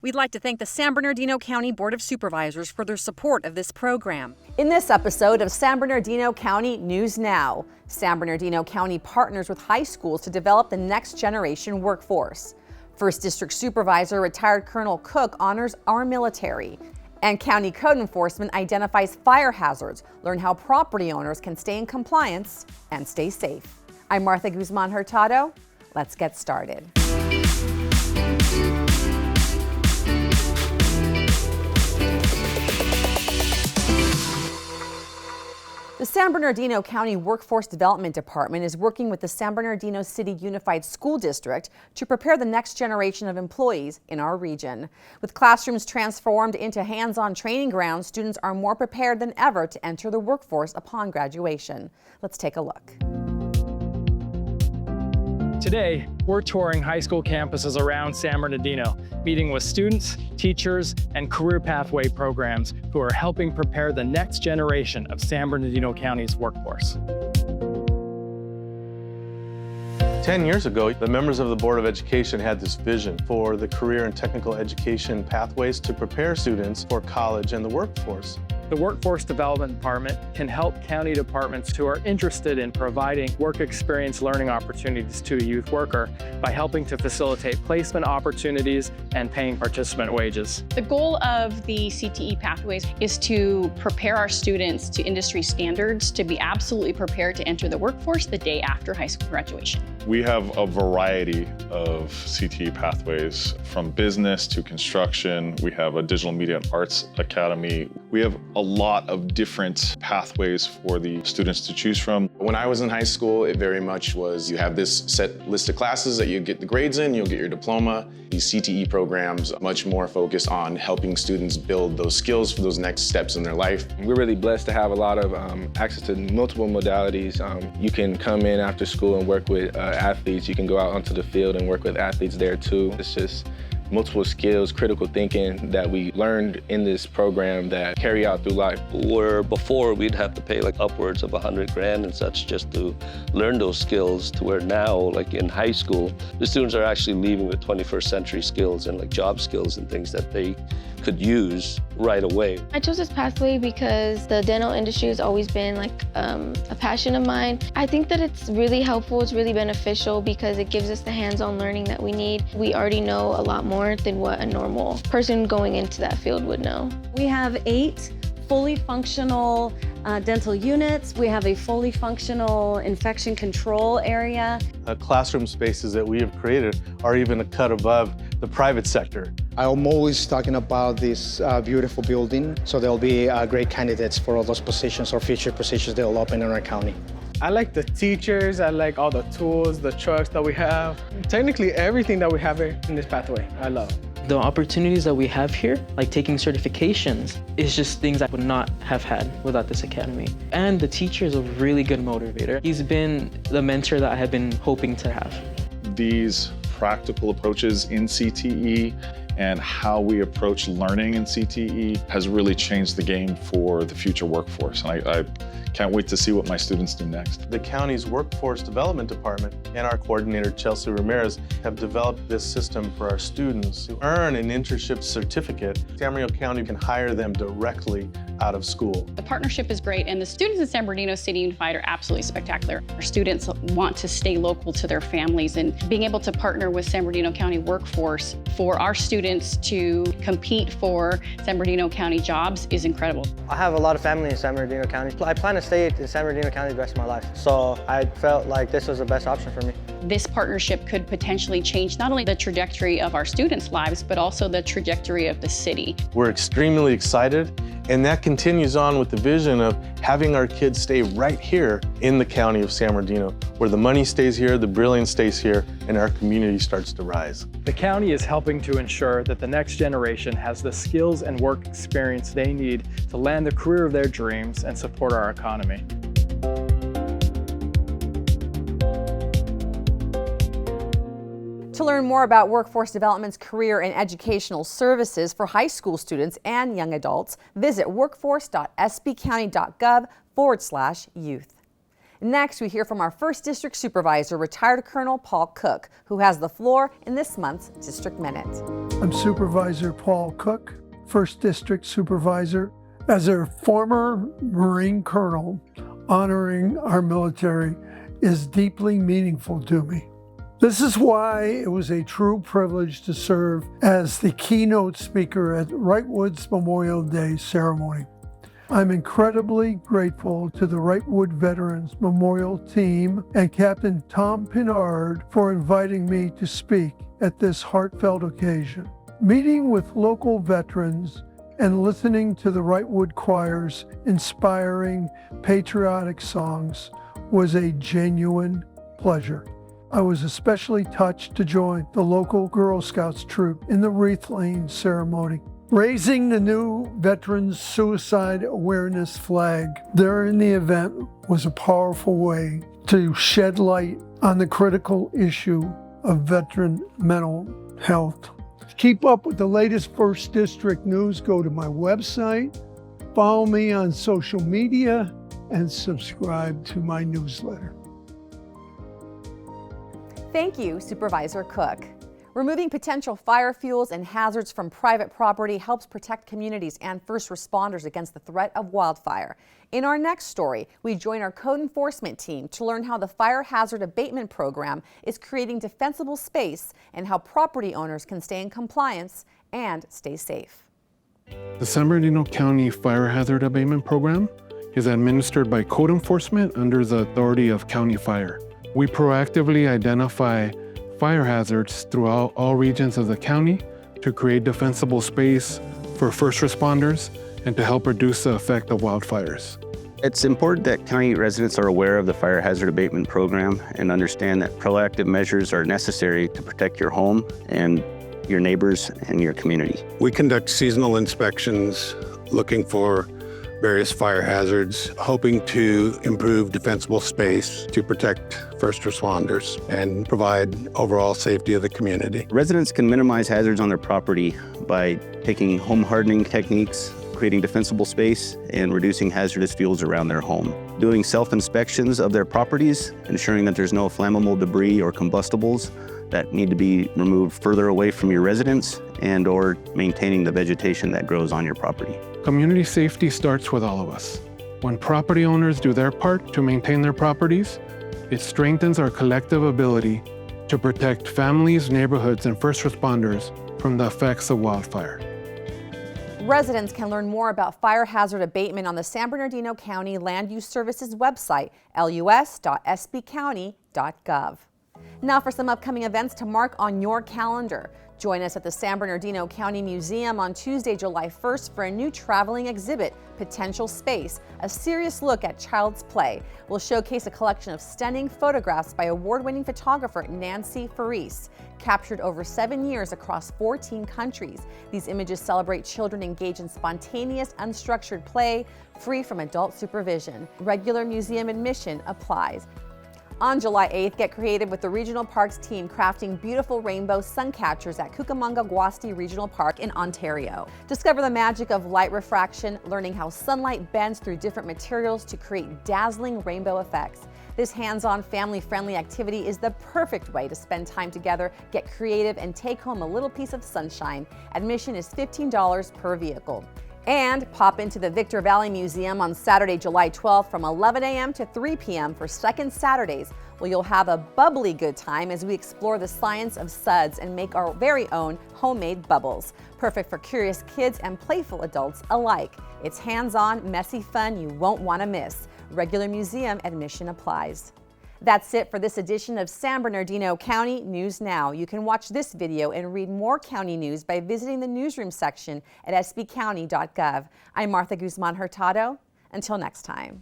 We'd like to thank the San Bernardino County Board of Supervisors for their support of this program. In this episode of San Bernardino County News Now, San Bernardino County partners with high schools to develop the next generation workforce. First District Supervisor retired Colonel Cook honors our military. And County Code Enforcement identifies fire hazards. Learn how property owners can stay in compliance and stay safe. I'm Martha Guzman Hurtado. Let's get started. The San Bernardino County Workforce Development Department is working with the San Bernardino City Unified School District to prepare the next generation of employees in our region. With classrooms transformed into hands-on training grounds, students are more prepared than ever to enter the workforce upon graduation. Let's take a look. Today, we're touring high school campuses around San Bernardino, meeting with students, teachers, and career pathway programs who are helping prepare the next generation of San Bernardino County's workforce. 10 years ago, the members of the Board of Education had this vision for the career and technical education pathways to prepare students for college and the workforce. The Workforce Development Department can help county departments who are interested in providing work experience learning opportunities to a youth worker by helping to facilitate placement opportunities and paying participant wages. The goal of the CTE pathways is to prepare our students to industry standards to be absolutely prepared to enter the workforce the day after high school graduation. We have a variety of CTE pathways, from business to construction. We have a digital media and arts academy. We have a lot of different pathways for the students to choose from. When I was in high school, it very much was you have this set list of classes that you get the grades in, you'll get your diploma. These CTE programs are much more focused on helping students build those skills for those next steps in their life. We're really blessed to have a lot of access to multiple modalities. You can come in after school and work with athletes. You can go out onto the field and work with athletes there too. It's just multiple skills, critical thinking that we learned in this program that carry out through life. Where before we'd have to pay like upwards of $100,000 and such just to learn those skills, to where now, like in high school, the students are actually leaving with 21st century skills and like job skills and things that they could use right away. I chose this pathway because the dental industry has always been like a passion of mine. I think that it's really helpful, it's really beneficial because it gives us the hands-on learning that we need. We already know a lot more than what a normal person going into that field would know. We have 8 fully functional dental units. We have a fully functional infection control area. Classroom spaces that we have created are even a cut above the private sector. I'm always talking about this beautiful building, so there'll be great candidates for all those positions or future positions that will open in our county. I like the teachers, I like all the tools, the trucks that we have. Technically everything that we have here in this pathway, I love. The opportunities that we have here, like taking certifications, is just things I would not have had without this academy. And the teacher is a really good motivator. He's been the mentor that I have been hoping to have. These practical approaches in CTE and how we approach learning in CTE has really changed the game for the future workforce. And I can't wait to see what my students do next. The county's Workforce Development Department and our coordinator, Chelsea Ramirez, have developed this system for our students to earn an internship certificate. San Bernardino County can hire them directly out of school. The partnership is great, and the students in San Bernardino City Unified are absolutely spectacular. Our students want to stay local to their families, and being able to partner with San Bernardino County Workforce for our students to compete for San Bernardino County jobs is incredible. I have a lot of family in San Bernardino County. I plan to stay in San Bernardino County the rest of my life, so I felt like this was the best option for me. This partnership could potentially change not only the trajectory of our students' lives, but also the trajectory of the city. We're extremely excited, and that continues on with the vision of having our kids stay right here in the county of San Bernardino, where the money stays here, the brilliance stays here, and our community starts to rise. The county is helping to ensure that the next generation has the skills and work experience they need to land the career of their dreams and support our economy. To learn more about Workforce Development's career and educational services for high school students and young adults, visit workforce.sbcounty.gov/youth. Next, we hear from our First District Supervisor, retired Colonel Paul Cook, who has the floor in this month's District Minute. I'm Supervisor Paul Cook, First District Supervisor. As a former Marine Colonel, honoring our military is deeply meaningful to me. This is why it was a true privilege to serve as the keynote speaker at Wrightwood's Memorial Day ceremony. I'm incredibly grateful to the Wrightwood Veterans Memorial Team and Captain Tom Pinard for inviting me to speak at this heartfelt occasion. Meeting with local veterans and listening to the Wrightwood Choir's inspiring patriotic songs was a genuine pleasure. I was especially touched to join the local Girl Scouts troop in the wreath laying ceremony. Raising the new Veterans Suicide Awareness flag during the event was a powerful way to shed light on the critical issue of veteran mental health. To keep up with the latest First District news, go to my website, follow me on social media, and subscribe to my newsletter. Thank you, Supervisor Cook. Removing potential fire fuels and hazards from private property helps protect communities and first responders against the threat of wildfire. In our next story, we join our code enforcement team to learn how the Fire Hazard Abatement Program is creating defensible space and how property owners can stay in compliance and stay safe. The San Bernardino County Fire Hazard Abatement Program is administered by code enforcement under the authority of County Fire. We proactively identify fire hazards throughout all regions of the county to create defensible space for first responders and to help reduce the effect of wildfires. It's important that county residents are aware of the Fire Hazard Abatement Program and understand that proactive measures are necessary to protect your home and your neighbors and your community. We conduct seasonal inspections looking for various fire hazards, hoping to improve defensible space to protect first responders and provide overall safety of the community. Residents can minimize hazards on their property by taking home hardening techniques, creating defensible space, and reducing hazardous fuels around their home. Doing self-inspections of their properties, ensuring that there's no flammable debris or combustibles that need to be removed further away from your residence, and or maintaining the vegetation that grows on your property. Community safety starts with all of us. When property owners do their part to maintain their properties, it strengthens our collective ability to protect families, neighborhoods, and first responders from the effects of wildfire. Residents can learn more about fire hazard abatement on the San Bernardino County Land Use Services website, lus.sbcounty.gov. Now for some upcoming events to mark on your calendar. Join us at the San Bernardino County Museum on Tuesday, July 1st for a new traveling exhibit, Potential Space, a serious look at child's play. We'll showcase a collection of stunning photographs by award-winning photographer Nancy Faris, captured over 7 years across 14 countries. These images celebrate children engaged in spontaneous, unstructured play, free from adult supervision. Regular museum admission applies. On July 8th, get creative with the Regional Parks team crafting beautiful rainbow sun catchers at Cucamonga-Guasti Regional Park in Ontario. Discover the magic of light refraction, learning how sunlight bends through different materials to create dazzling rainbow effects. This hands-on, family-friendly activity is the perfect way to spend time together, get creative, and take home a little piece of sunshine. Admission is $15 per vehicle. And pop into the Victor Valley Museum on Saturday, July 12th from 11 a.m. to 3 p.m. for Second Saturdays, where you'll have a bubbly good time as we explore the science of suds and make our very own homemade bubbles. Perfect for curious kids and playful adults alike. It's hands-on, messy fun you won't want to miss. Regular museum admission applies. That's it for this edition of San Bernardino County News Now. You can watch this video and read more county news by visiting the newsroom section at sbcounty.gov. I'm Martha Guzman Hurtado. Until next time.